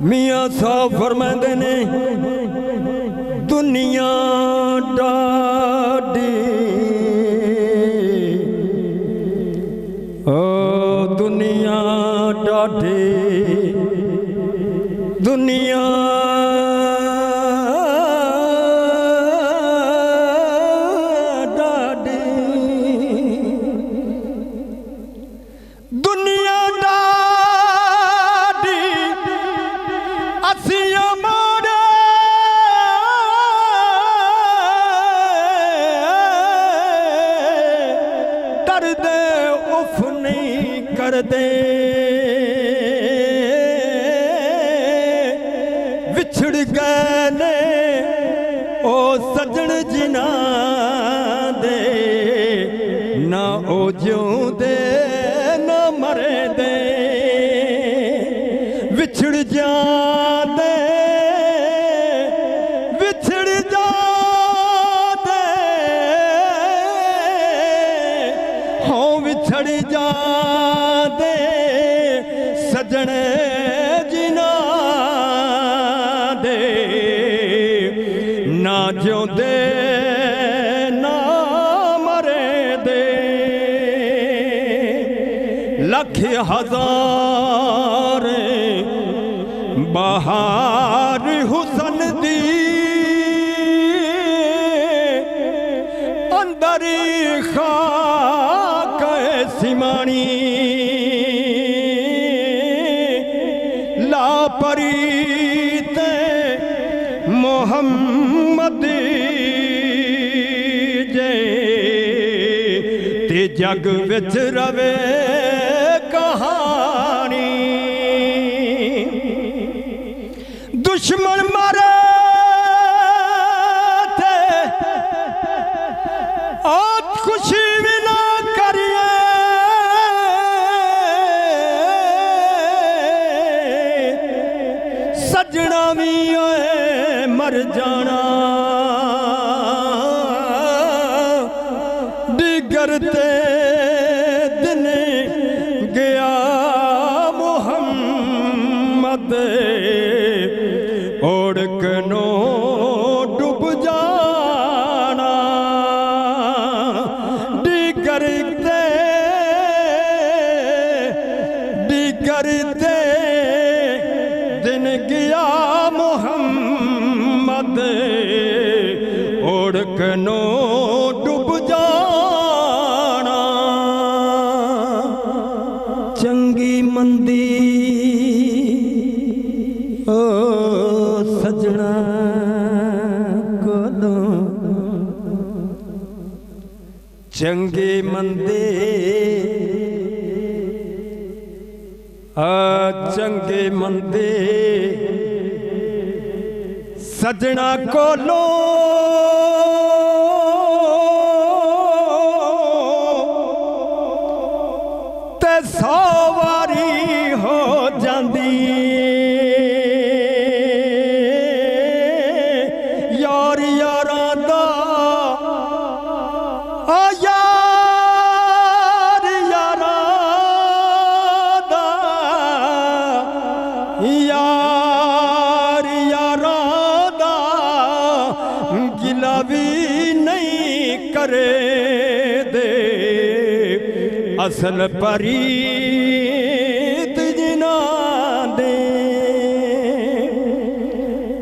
मियाँ साहब फरमाते ने दुनिया डाडी ओ दुनिया डाडी दुनिया डाडी दुनिया डाडी असिया मोड़े डर दे उफ नहीं कर दे विछड़ गए ने ओ सजन जिना दे ना ओ जिउंदे ना मरे दे विछड़ जाते विछड़ जाते हो विछड़ जाते सजन जिना दे ना जिउंदे ना मरे दे लख हजार बहार हुसन दी अंदर खाक सिमानी लापरीत मोहम्मद जे ते जग विच रवे कहानी दुश्मन मारे थे आज खुशी भी ना करिए सजना भी मर जाना डिगरते दिन गया मोहम्मद ओढ़कनो डूब जाना डिगरते डिगरते दिन गया मोहम्मद ओढ़कनो डूब जाना चंगी मंदी ओ सजना को दो चंगे मंदे चंगे मंदे सजना को लो ते सवारी हो जांदी यार यारां दा आ यार यारां दा यार यारां दा गिला भी नहीं करे दे असल परी